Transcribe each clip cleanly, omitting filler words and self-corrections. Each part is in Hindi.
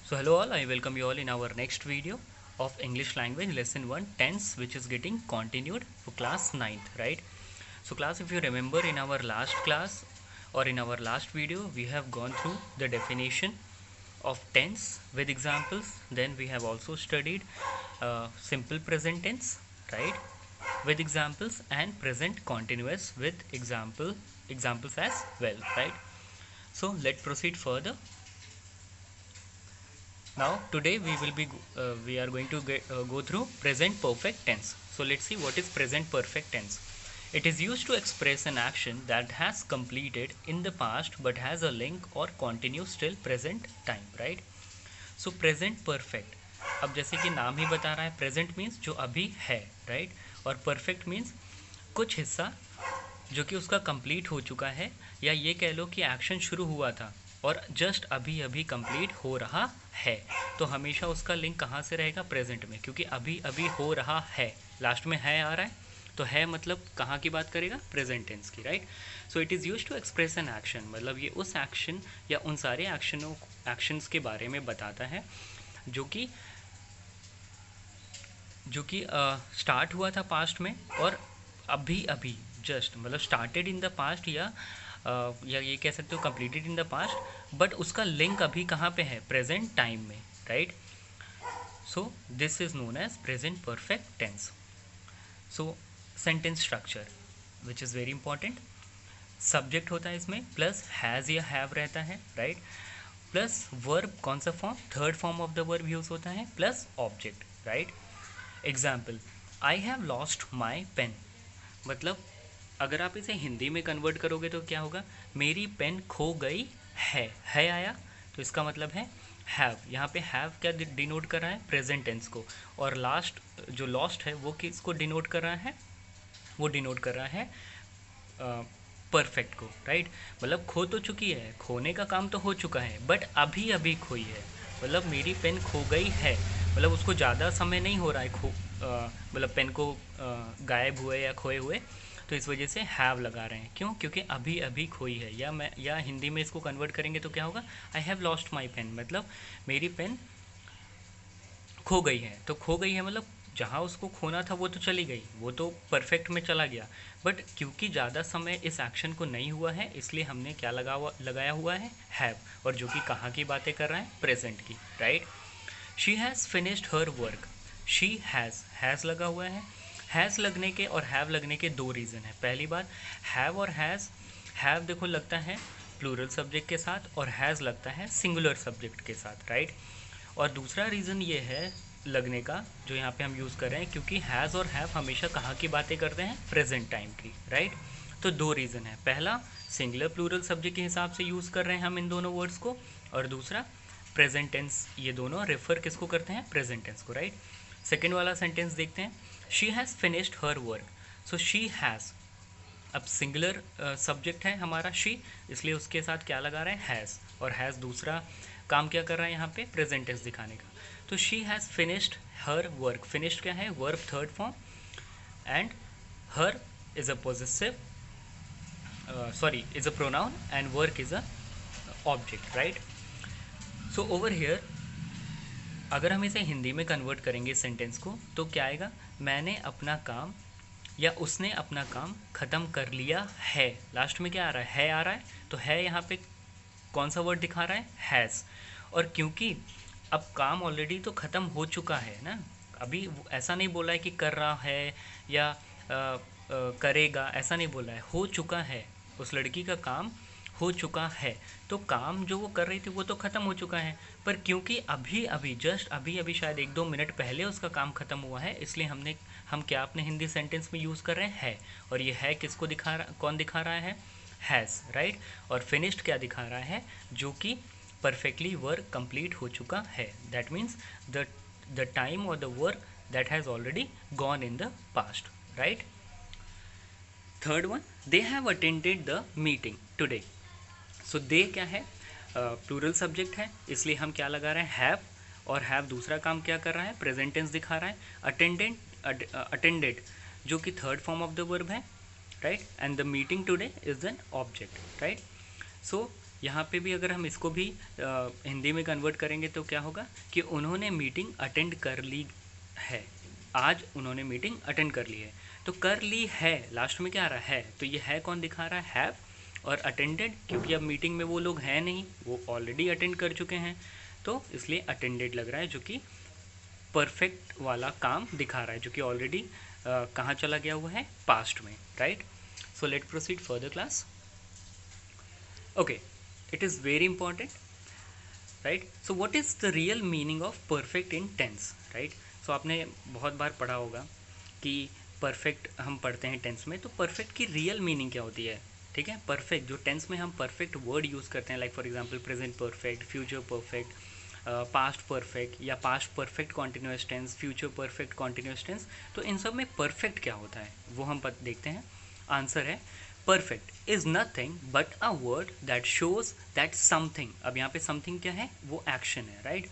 So hello all, I welcome you all in our next video of English language lesson 1 tense, which is getting continued for class 9th, right? So class, if you remember in our last class or in our last video, we have gone through the definition of tense with examples. Then we have also studied simple present tense, right, with examples, and present continuous with examples as well, right? So let's proceed further. Now today we are going to go through present perfect tense. So let's see what is present perfect tense. It is used to express an action that has completed in the past but has a link or continues still present time, right? So present perfect, अब जैसे कि नाम ही बता रहा है, प्रेजेंट मीन्स जो अभी है, राइट, और परफेक्ट मीन्स कुछ हिस्सा जो कि उसका कंप्लीट हो चुका है, या ये कह लो कि एक्शन शुरू हुआ था और जस्ट अभी अभी कंप्लीट हो रहा है। तो हमेशा उसका लिंक कहाँ से रहेगा? प्रेजेंट में, क्योंकि अभी अभी हो रहा है, लास्ट में है आ रहा है, तो है मतलब कहाँ की बात करेगा? प्रेजेंट टेंस की, right. So it is use to express an action, मतलब ये उस एक्शन या उन सारे एक्शंस के बारे में बताता है जो कि स्टार्ट हुआ था पास्ट में और अभी अभी जस्ट, मतलब स्टार्टेड इन द पास्ट, या ये कह सकते हो completed in the past, but उसका लिंक अभी कहाँ पे है? प्रेजेंट टाइम में, right. So this is known as present perfect tense. So sentence structure which is very important. Subject होता है इसमें, प्लस हैज़ या हैव रहता है, राइट, प्लस वर्ब, कौन सा form? Third form of the verb use होता है, plus object, right. Example, I have lost my pen, मतलब अगर आप इसे हिंदी में कन्वर्ट करोगे तो क्या होगा? मेरी पेन खो गई है आया, तो इसका मतलब है हैव। यहाँ पे हैव क्या डिनोट कर रहा है? प्रेजेंट टेंस को। और लास्ट जो लॉस्ट है वो किसको डिनोट कर रहा है? वो डिनोट कर रहा है परफेक्ट को, राइट। मतलब खो तो चुकी है, खोने का काम तो हो चुका है, बट अभी अभी खोई है, मतलब मेरी पेन खो गई है, मतलब उसको ज़्यादा समय नहीं हो रहा है मतलब पेन को गायब हुए या खोए हुए, तो इस वजह से हैव लगा रहे हैं। क्यों? क्योंकि अभी अभी खोई है। या हिंदी में इसको कन्वर्ट करेंगे तो क्या होगा? I have lost my pen, मतलब मेरी पेन खो गई है। तो खो गई है मतलब जहाँ उसको खोना था वो तो चली गई, वो तो परफेक्ट में चला गया, बट क्योंकि ज़्यादा समय इस एक्शन को नहीं हुआ है, इसलिए हमने क्या लगाया हुआ है? हैव। और जो कि कहाँ की बातें कर रहा है? प्रेजेंट की, right. She has finished her work, she has लगा हुआ है। हैज़ लगने के और हैव लगने के दो रीज़न है। पहली बात, हैव और हैव देखो लगता है प्लूरल सब्जेक्ट के साथ और हैज़ लगता है सिंगुलर सब्जेक्ट के साथ, राइट। और दूसरा रीज़न ये है लगने का जो यहाँ पे हम यूज़ कर रहे हैं, क्योंकि हैज़ और हैव हमेशा कहाँ की बातें करते हैं? प्रेजेंट टाइम की, राइट। तो दो रीज़न है, पहला सिंगुलर प्लूरल सब्जेक्ट के हिसाब से यूज़ कर रहे हैं हम इन दोनों वर्ड्स को, और दूसरा प्रेजेंट टेंस, ये दोनों रेफर किसको करते हैं? प्रेजेंट टेंस को, राइट। सेकेंड वाला सेंटेंस देखते हैं, she has finished her work. So she has, अब सिंगुलर सब्जेक्ट है हमारा शी, इसलिए उसके साथ क्या लगा रहे हैं? हैज़। और हैज़ दूसरा काम क्या कर रहा है यहाँ पे? प्रेजेंट टेंस दिखाने का। तो she has finished her work, finished क्या है? Verb third form, and her is a possessive, sorry is a pronoun, and work is a object, right. So over here अगर हम इसे हिंदी में कन्वर्ट करेंगे इस सेंटेंस को, तो क्या आएगा? मैंने अपना काम या उसने अपना काम ख़त्म कर लिया है। लास्ट में क्या आ रहा है? आ रहा है, तो है यहाँ पे कौन सा वर्ड दिखा रहा है? हैज़। और क्योंकि अब काम ऑलरेडी तो ख़त्म हो चुका है ना, अभी ऐसा नहीं बोला है कि कर रहा है या करेगा, ऐसा नहीं बोला है, हो चुका है, उस लड़की का काम हो चुका है। तो काम जो वो कर रही थी वो तो ख़त्म हो चुका है, पर क्योंकि अभी अभी जस्ट अभी अभी शायद एक दो मिनट पहले उसका काम ख़त्म हुआ है, इसलिए हम क्या अपने हिंदी सेंटेंस में यूज़ कर रहे हैं? है। और ये है किसको दिखा रहा, कौन दिखा रहा है? Has, right. और फिनिश्ड क्या दिखा रहा है? जो कि परफेक्टली वर्क कंप्लीट हो चुका है, दैट मीन्स द टाइम और the work that has already gone in the past, right. Third one, they have attended the meeting today. So they क्या है? प्लूरल सब्जेक्ट है, इसलिए हम क्या लगा रहे हैं? हैव। और हैव दूसरा काम क्या कर रहा है? प्रेजेंट टेंस दिखा रहा है। अटेंडेड जो कि third form of the verb है, right, and the meeting today is an object, right. So यहाँ पे भी अगर हम इसको भी हिंदी में कन्वर्ट करेंगे तो क्या होगा कि उन्होंने मीटिंग अटेंड कर ली है, आज उन्होंने मीटिंग अटेंड कर ली है। तो कर ली है लास्ट में क्या आ रहा है, तो ये है कौन दिखा रहा है, हैव, और अटेंडेड क्योंकि अब मीटिंग में वो लोग हैं नहीं, वो ऑलरेडी अटेंड कर चुके हैं, तो इसलिए अटेंडेड लग रहा है, जो कि परफेक्ट वाला काम दिखा रहा है, जो कि ऑलरेडी कहाँ चला गया हुआ है, पास्ट में, right. So let proceed further class. Okay, it is very important, right. So what is the real meaning of perfect in tense, right. So आपने बहुत बार पढ़ा होगा कि परफेक्ट हम पढ़ते हैं टेंस में, तो परफेक्ट की रियल मीनिंग क्या होती है, ठीक है। परफेक्ट जो टेंस में हम परफेक्ट वर्ड यूज़ करते हैं, like for example present perfect, future perfect, past perfect या past perfect continuous tense, future perfect continuous tense, तो इन सब में परफेक्ट क्या होता है वो हम देखते हैं। आंसर है perfect is nothing but a word that shows that something, अब यहाँ पे समथिंग क्या है, वो एक्शन है, राइट।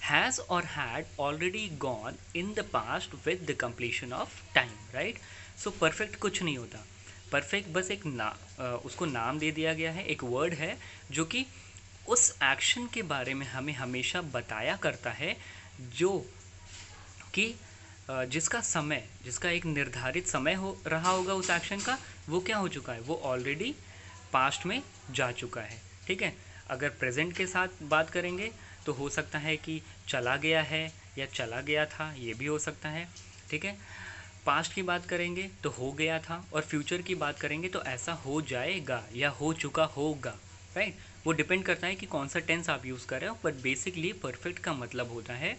हैज़ और had already gone in the past with the completion of time, right. So perfect कुछ नहीं होता, परफेक्ट बस एक उसको नाम दे दिया गया है, एक वर्ड है जो कि उस एक्शन के बारे में हमें हमेशा बताया करता है, जो कि जिसका समय, जिसका एक निर्धारित समय हो रहा होगा उस एक्शन का, वो क्या हो चुका है, वो ऑलरेडी पास्ट में जा चुका है, ठीक है। अगर प्रेजेंट के साथ बात करेंगे तो हो सकता है कि चला गया है या चला गया था, ये भी हो सकता है, ठीक है। पास्ट की बात करेंगे तो हो गया था, और फ्यूचर की बात करेंगे तो ऐसा हो जाएगा या हो चुका होगा, राइट। वो डिपेंड करता है कि कौन सा टेंस आप यूज़ कर रहे हो, बट बेसिकली परफेक्ट का मतलब होता है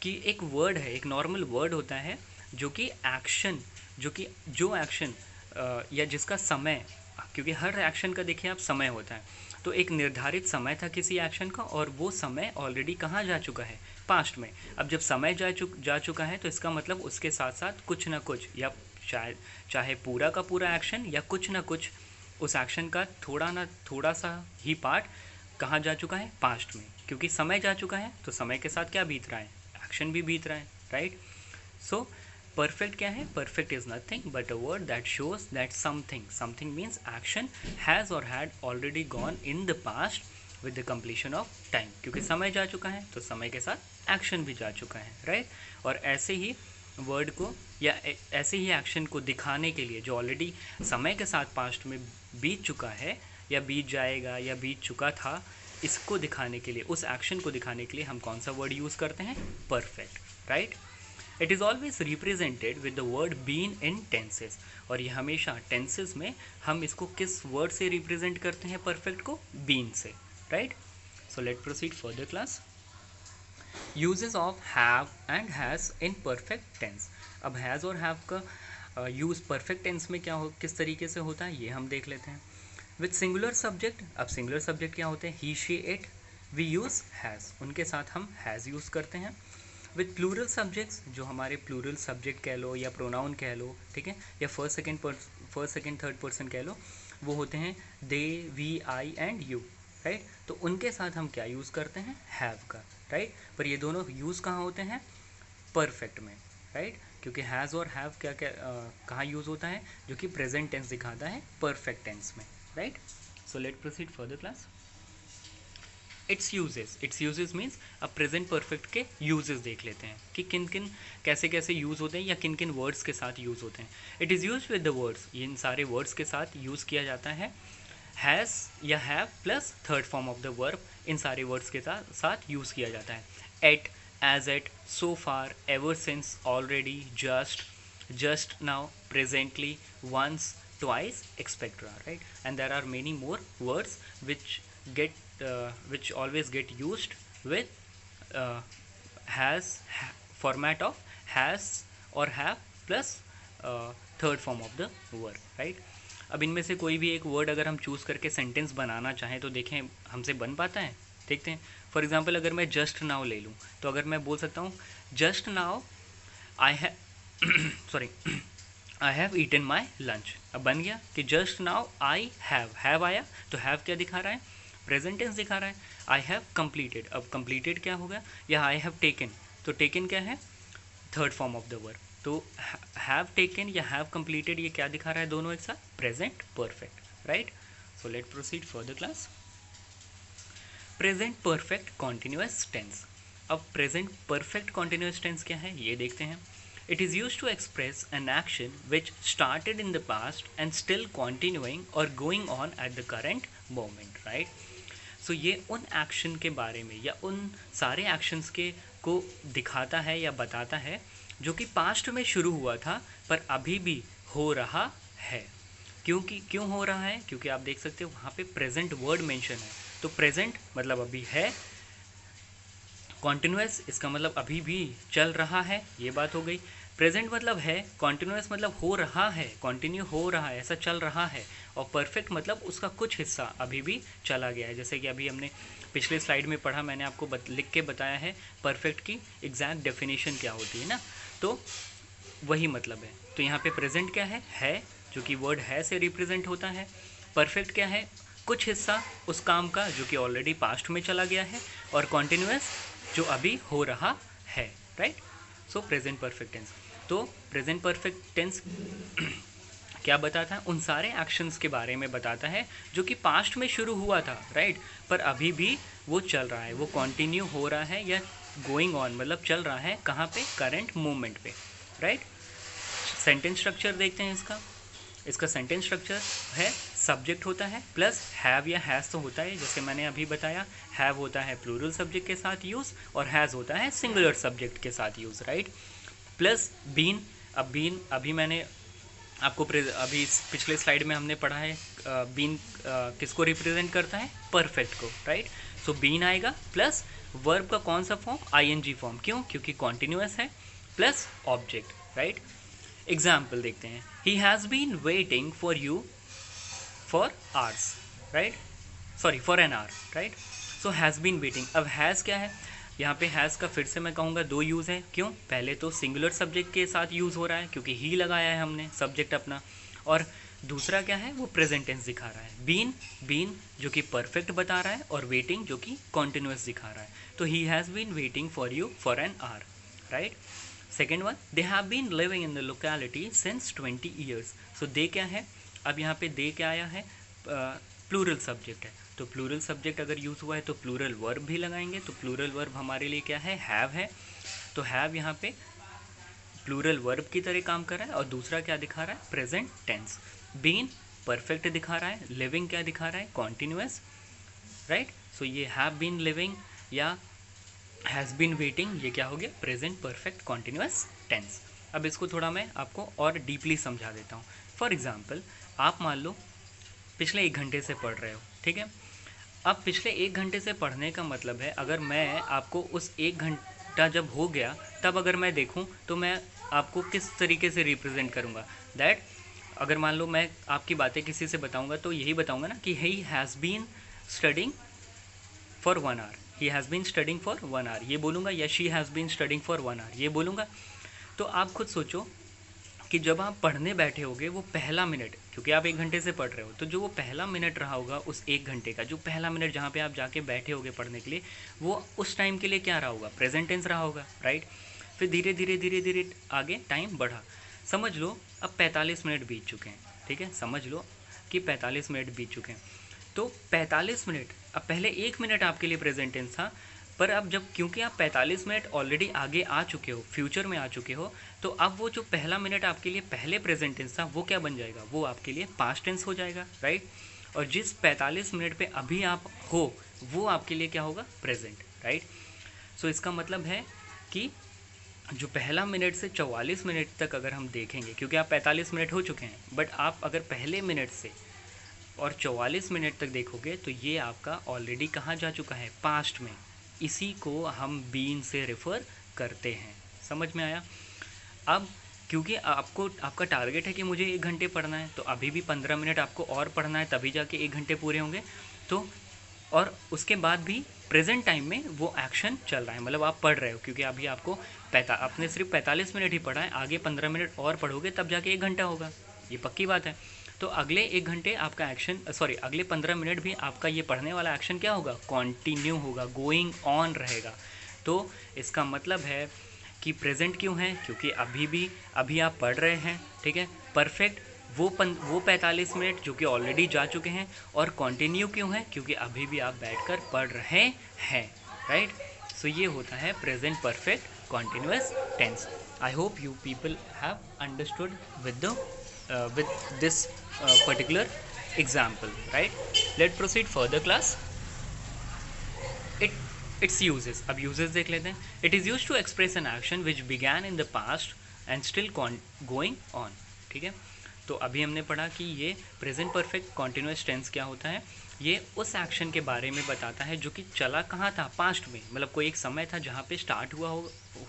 कि एक वर्ड है, एक नॉर्मल वर्ड होता है जो कि एक्शन, जो एक्शन या जिसका समय, क्योंकि हर एक्शन का देखिए आप समय होता है, तो एक निर्धारित समय था किसी एक्शन का और वो समय ऑलरेडी कहाँ जा चुका है, पास्ट में। अब जब समय जा चुका है तो इसका मतलब उसके साथ साथ कुछ ना कुछ, या शायद चाहे पूरा का पूरा एक्शन या कुछ ना कुछ उस एक्शन का थोड़ा सा ही पार्ट कहाँ जा चुका है, पास्ट में। क्योंकि समय जा चुका है तो समय के साथ क्या बीत रहा है, एक्शन भी बीत रहा है, राइट। सो परफेक्ट क्या है, perfect is nothing but a word that shows that something means action has और had already gone in the past with the completion of time, क्योंकि समय जा चुका है तो समय के साथ एक्शन भी जा चुका है, राइट। और ऐसे ही वर्ड को या ऐसे ही एक्शन को दिखाने के लिए जो ऑलरेडी समय के साथ पास्ट में बीत चुका है या बीत जाएगा या बीत चुका था, इसको दिखाने के लिए, उस एक्शन को दिखाने के लिए हम कौन सा वर्ड यूज़ करते हैं, perfect, right. It is always represented with the word been in tenses, और ये हमेशा टेंसेस में हम इसको किस वर्ड से रिप्रेजेंट करते हैं, परफेक्ट को, बीन से, right. So let proceed further class. Uses of have and has in perfect tense. अब हैज़ और हैव का यूज़ परफेक्ट टेंस में किस तरीके से होता है ये हम देख लेते हैं। विथ सिंगुलर सब्जेक्ट, अब सिंगुलर सब्जेक्ट क्या होते हैं, he she it, we use has, उनके साथ हम हैज़ यूज़ करते हैं। विथ प्लूरल सब्जेक्ट्स, जो हमारे प्लूरल सब्जेक्ट कह लो या प्रोनाउन कह लो, ठीक है, या फर्स्ट सेकेंड थर्ड पर्सन कह लो, वो होते हैं they, we, I and you, right. तो उनके साथ हम क्या यूज़ करते हैं, हैव का, राइट। पर ये दोनों यूज़ कहाँ होते हैं, परफेक्ट में, राइट। क्योंकि हैज़ और हैव क्या क्या कहाँ यूज़ होता है, जो कि प्रेजेंट टेंस दिखाता है परफेक्ट टेंस में, right. So let proceed further class. It's uses means अब प्रेजेंट परफेक्ट के यूजेस देख लेते हैं कि किन किन कैसे कैसे यूज़ होते हैं या किन किन वर्ड्स के साथ यूज़ होते हैं। It is use with the words, ये इन सारे वर्ड्स के साथ यूज़ किया जाता है। हैज़ या have plus third form of the verb, इन सारे वर्ड्स के साथ यूज़ किया जाता है। Yet, as yet, so far, ever since, already, just now, presently, once, twice, etc., right. And there are many more words which always get used with has, format of has or have plus third form of the word, right. अब इनमें से कोई भी एक वर्ड अगर हम चूज़ करके सेंटेंस बनाना चाहें तो देखें हमसे बन पाता है, देखते हैं। फॉर एग्जांपल अगर मैं जस्ट नाउ ले लूँ तो अगर मैं बोल सकता हूँ just now I have sorry I have eaten my lunch, अब बन गया कि जस्ट नाउ आई हैव आया तो हैव क्या दिखा रहा है, प्रेजेंट टेंस दिखा रहा है। आई हैव कंप्लीटेड, अब कंप्लीटेड क्या होगा, या आई हैव टेकन, तो टेकन क्या है, third form of the verb. तो हैव टेकन या हैव कंप्लीटेड ये क्या दिखा रहा है, दोनों एक साथ present perfect, right. So let proceed further class. Present perfect continuous tense. अब प्रेजेंट परफेक्ट कॉन्टिन्यूअस टेंस क्या है ये देखते हैं। It is use to express an action which started in the past and still continuing और going on at the current moment, right. So ये उन एक्शन के बारे में या उन सारे एक्शंस के को दिखाता है या बताता है जो कि पास्ट में शुरू हुआ था पर अभी भी हो रहा है। क्यों हो रहा है? क्योंकि आप देख सकते हो वहाँ पे प्रेजेंट वर्ड मेंशन है। तो प्रेजेंट मतलब अभी है, कॉन्टिन्यूअस इसका मतलब अभी भी चल रहा है, ये बात हो गई। प्रेजेंट मतलब है, कॉन्टिन्यूअस मतलब हो रहा है, कंटिन्यू हो रहा है, ऐसा चल रहा है। और परफेक्ट मतलब उसका कुछ हिस्सा अभी भी चला गया है। जैसे कि अभी हमने पिछले स्लाइड में पढ़ा, मैंने आपको लिख के बताया है परफेक्ट की एग्जैक्ट डेफिनेशन क्या होती है ना, तो वही मतलब है। तो यहाँ पे प्रेजेंट क्या है जो कि वर्ड है से रिप्रेजेंट होता है। परफेक्ट क्या है? कुछ हिस्सा उस काम का जो कि ऑलरेडी पास्ट में चला गया है। और कॉन्टिन्यूअस जो अभी हो रहा है, right. So present perfect tense. तो प्रेजेंट परफेक्ट टेंस क्या बताता है? उन सारे एक्शंस के बारे में बताता है जो कि पास्ट में शुरू हुआ था, राइट, पर अभी भी वो चल रहा है, वो कंटिन्यू हो रहा है या गोइंग ऑन मतलब चल रहा है। कहाँ पे? करंट मोमेंट पे, राइट। सेंटेंस स्ट्रक्चर देखते हैं इसका सेंटेंस स्ट्रक्चर है, सब्जेक्ट होता है प्लस हैव या हैज़ तो होता है, जैसे मैंने अभी बताया। हैव होता है प्लूरल सब्जेक्ट के साथ यूज़ और हैज़ होता है सिंगुलर सब्जेक्ट के साथ यूज़, राइट। Plus been. अब बीन अभी मैंने आपको अभी पिछले स्लाइड में हमने पढ़ा है, बीन किसको रिप्रेजेंट करता है? परफेक्ट को, राइट। सो बीन आएगा प्लस वर्ब का कौन सा फॉर्म? ING form. क्यों? क्योंकि कॉन्टिन्यूअस है प्लस ऑब्जेक्ट, राइट। एग्जाम्पल देखते हैं। He has been waiting for you for hours, right, sorry for an hour, right. So has been waiting. अब हैज़ क्या है? यहाँ पे हैज़ का फिर से मैं कहूँगा दो यूज़ है। क्यों? पहले तो सिंगुलर सब्जेक्ट के साथ यूज़ हो रहा है क्योंकि ही लगाया है हमने सब्जेक्ट अपना, और दूसरा क्या है? वो प्रेजेंट टेंस दिखा रहा है। बीन जो कि परफेक्ट बता रहा है और वेटिंग जो कि कॉन्टिन्यूअस दिखा रहा है। तो he has been waiting for you for an hour, right. Second one, they have been living in the locality since 20 years. So they क्या है? अब यहाँ पे दे क्या आया है? प्लूरल सब्जेक्ट है। तो प्लूरल सब्जेक्ट अगर यूज़ हुआ है तो प्लूरल वर्ब भी लगाएंगे। तो प्लूरल वर्ब हमारे लिए क्या है? हैव है। तो हैव यहाँ पे प्लूरल वर्ब की तरह काम कर रहा है। और दूसरा क्या दिखा रहा है? Present tense. बीन परफेक्ट दिखा रहा है, लिविंग क्या दिखा रहा है? Continuous, right. सो ये हैव बीन लिविंग या हैज़ बीन वेटिंग, ये क्या हो गया? Present perfect continuous tense. अब इसको थोड़ा मैं आपको और डीपली समझा देता हूँ। फॉर एग्जाम्पल, आप मान लो पिछले 1 घंटे से पढ़ रहे हो, ठीक है। अब पिछले 1 घंटे से पढ़ने का मतलब है, अगर मैं आपको उस 1 घंटा जब हो गया तब अगर मैं देखूं तो मैं आपको किस तरीके से रिप्रेजेंट करूंगा? दैट अगर मान लो मैं आपकी बातें किसी से बताऊंगा तो यही बताऊंगा ना कि he has been studying for 1 hour, he has been studying for 1 hour ये बोलूँगा, या she has been studying for 1 hour ये बोलूँगा। तो आप खुद सोचो कि जब आप पढ़ने बैठे होगे वो पहला मिनट, क्योंकि आप 1 घंटे से पढ़ रहे हो, तो जो वो पहला मिनट रहा होगा उस 1 घंटे का, जो पहला मिनट जहाँ पे आप जाके बैठे होगे पढ़ने के लिए, वो उस टाइम के लिए क्या रहा होगा? प्रेजेंट टेंस रहा होगा, राइट। फिर धीरे धीरे धीरे धीरे आगे टाइम बढ़ा। समझ लो अब 45 मिनट बीत चुके हैं, ठीक है। समझ लो कि 45 मिनट बीत चुके हैं। तो 45 मिनट, अब पहले 1 मिनट आपके लिए प्रेजेंट टेंस था, पर अब जब क्योंकि आप 45 मिनट ऑलरेडी आगे आ चुके हो, फ्यूचर में आ चुके हो, तो अब वो जो पहला मिनट आपके लिए पहले प्रेजेंट टेंस था वो क्या बन जाएगा? वो आपके लिए पास्ट टेंस हो जाएगा, राइट। और जिस 45 मिनट पे अभी आप हो वो आपके लिए क्या होगा? Present, right. सो इसका मतलब है कि जो पहला मिनट से 44 मिनट तक अगर हम देखेंगे, क्योंकि आप 45 मिनट हो चुके हैं, बट आप अगर पहले मिनट से और 44 मिनट तक देखोगे तो ये आपका ऑलरेडी कहाँ जा चुका है? पास्ट में। इसी को हम बीन से रेफ़र करते हैं। समझ में आया? अब क्योंकि आपका टारगेट है कि मुझे 1 घंटे पढ़ना है, तो अभी भी 15 मिनट आपको और पढ़ना है, तभी जाके 1 घंटे पूरे होंगे। तो और उसके बाद भी प्रेजेंट टाइम में वो एक्शन चल रहा है, मतलब आप पढ़ रहे हो, क्योंकि अभी आपको आपने सिर्फ 45 मिनट ही पढ़ा है, आगे 15 मिनट और पढ़ोगे तब जाके 1 घंटा होगा, ये पक्की बात है। तो अगले 1 घंटे आपका एक्शन, सॉरी अगले 15 मिनट भी आपका ये पढ़ने वाला एक्शन क्या होगा? कंटिन्यू होगा, गोइंग ऑन रहेगा। तो इसका मतलब है कि प्रेजेंट क्यों है? क्योंकि अभी आप पढ़ रहे हैं, ठीक है। परफेक्ट वो 45 मिनट जो कि ऑलरेडी जा चुके हैं, और कंटिन्यू क्यों है, क्योंकि अभी भी आप बैठकर पढ़ रहे हैं, राइट। सो ये होता है present perfect continuous tense. I hope you people have understood with this particular example, right? Let's proceed further class. Its uses, अब uses देख लेते हैं. It is used to express an action which began in the past and still going on. ठीक है, तो अभी हमने पढ़ा कि ये प्रेजेंट परफेक्ट कॉन्टिन्यूस टेंस क्या होता है. ये उस एक्शन के बारे में बताता है जो कि चला कहाँ था, पास्ट में, मतलब कोई एक समय था जहाँ पे स्टार्ट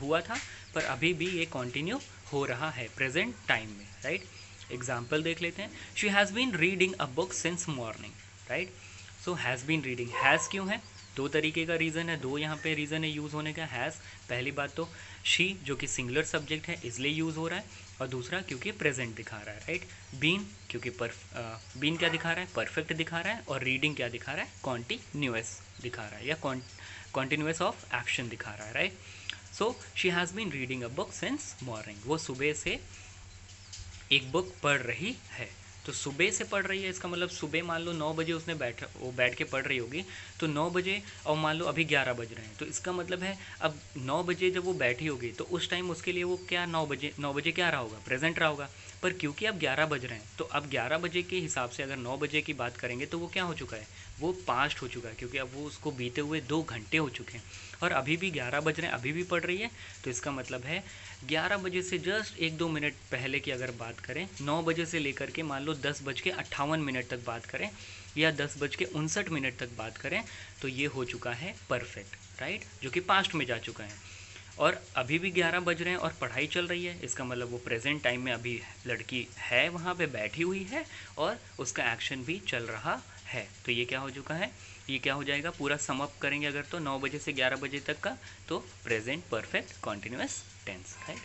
हुआ था, पर अभी भी ये कंटिन्यू हो रहा है प्रेजेंट टाइम में, राइट. एग्जाम्पल देख लेते हैं. She has been reading a book since morning, right. So has been reading, has क्यों है, दो तरीके का रीज़न है, दो यहाँ पे रीज़न है यूज़ होने का. हैज़, पहली बात तो शी जो कि सिंगुलर सब्जेक्ट है इसलिए यूज़ हो रहा है, और दूसरा क्योंकि प्रेजेंट दिखा रहा है, राइट. बीन क्योंकि बीन क्या दिखा रहा है, परफेक्ट दिखा रहा है, और रीडिंग क्या दिखा रहा है, कॉन्टिन्यूअस दिखा रहा है, या कॉन्टिन्यूअस ऑफ एक्शन दिखा रहा है, right. So she has been reading a book since morning, वो सुबह से एक बुक पढ़ रही है. तो सुबह से पढ़ रही है, इसका मतलब सुबह मान लो 9 बजे उसने बैठ के पढ़ रही होगी, तो 9 बजे, और मान लो अभी 11 बज रहे हैं, तो इसका मतलब है अब 9 बजे जब वो बैठी होगी तो उस टाइम उसके लिए वो क्या 9 बजे क्या रहा होगा, प्रेजेंट रहा होगा. पर क्योंकि अब 11 बज रहे हैं, तो अब 11 बजे के हिसाब से अगर 9 बजे की बात करेंगे तो वो क्या हो चुका है, वो पास्ट हो चुका है, क्योंकि अब वो उसको बीते हुए 2 घंटे हो चुके हैं, और अभी भी 11 बज रहे हैं, अभी भी पढ़ रही है. तो इसका मतलब है 11 बजे से जस्ट 1-2 मिनट पहले की अगर बात करें, 9 बजे से लेकर के मान लो 10:58 तक बात करें, या 10:59 तक बात करें, तो ये हो चुका है परफेक्ट, राइट, जो कि पास्ट में जा चुका है. और अभी भी 11 बज रहे हैं और पढ़ाई चल रही है, इसका मतलब वो प्रेजेंट टाइम में अभी लड़की है, वहाँ पे बैठी हुई है, और उसका एक्शन भी चल रहा है. तो ये क्या हो चुका है, ये क्या हो जाएगा, पूरा सम अप करेंगे अगर तो 9 बजे से 11 बजे तक का, तो present perfect continuous tense, right.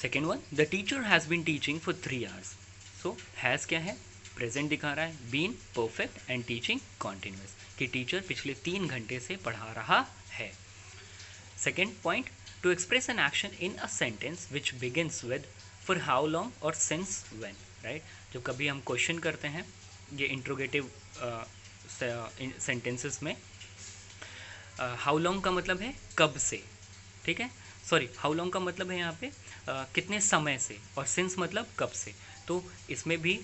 Second one, the teacher has been teaching for 3 hours. So has क्या है, प्रेजेंट दिखा रहा है, been perfect, and teaching continuous, कि टीचर पिछले 3 घंटे से पढ़ा रहा है. Second point, to express an action in a sentence which begins with for how long और सिंस व्हेन, राइट. जब कभी हम क्वेश्चन करते हैं ये इंट्रोगेटिव सेंटेंसेस में, हाउ लॉन्ग का मतलब है कब से, ठीक है, सॉरी, हाउ लॉन्ग का मतलब है यहाँ पे कितने समय से, और सिंस मतलब कब से. तो इसमें भी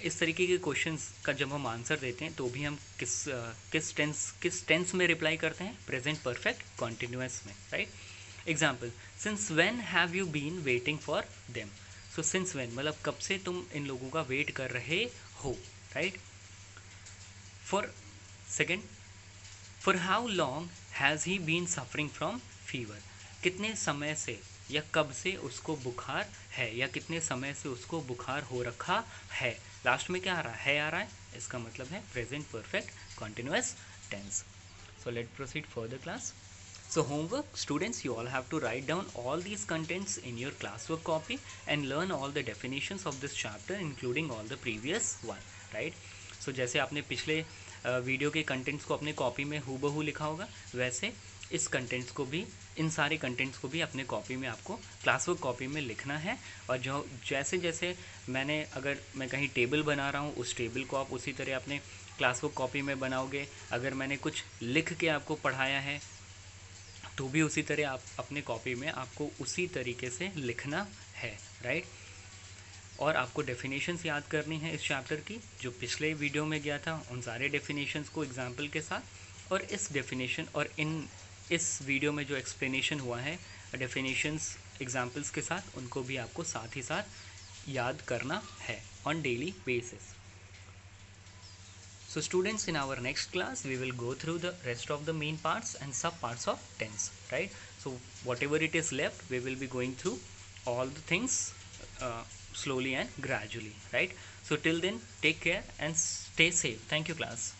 इस तरीके के क्वेश्चंस का जब हम आंसर देते हैं तो भी हम किस टेंस में रिप्लाई करते हैं, प्रेजेंट परफेक्ट कॉन्टिन्यूअस में, right. Example, since when have you been waiting for them. So since when मतलब कब से तुम इन लोगों का वेट कर रहे हो, right. For second, for how long has he been suffering from fever, कितने समय से या कब से उसको बुखार है, या कितने समय से उसको बुखार हो रखा है. लास्ट में क्या आ रहा है, आ रहा है, इसका मतलब है present perfect continuous tense. So let proceed further class. So homework, students, you all have to write down all these contents in your classwork copy and learn all the definitions of this chapter including all the previous one, right. So जैसे आपने पिछले वीडियो के कंटेंट्स को अपने कॉपी में हूबहू लिखा होगा, वैसे इस कंटेंट्स को भी, इन सारे कंटेंट्स को भी अपने कॉपी में आपको क्लासवर्क कॉपी में लिखना है. और जो जैसे जैसे अगर मैं कहीं टेबल बना रहा हूँ, उस टेबल को आप उसी तरह अपने क्लासवर्क कॉपी में बनाओगे. अगर मैंने कुछ लिख के आपको पढ़ाया है तो भी उसी तरह आप अपने कॉपी में आपको उसी तरीके से लिखना है, राइट. और आपको डेफिनेशंस याद करनी है इस चैप्टर की, जो पिछले वीडियो में गया था उन सारे डेफिनेशंस को एग्जाम्पल के साथ, और इस डेफिनेशन और इस वीडियो में जो एक्सप्लेनेशन हुआ है डेफिनेशंस एग्जाम्पल्स के साथ, उनको भी आपको साथ ही साथ याद करना है on daily basis. So students, in our next class we will go through the rest of the main parts and sub parts of tense, right. So whatever it is left, we will be going through all the things slowly and gradually, right. So till then, take care and stay safe. Thank you class.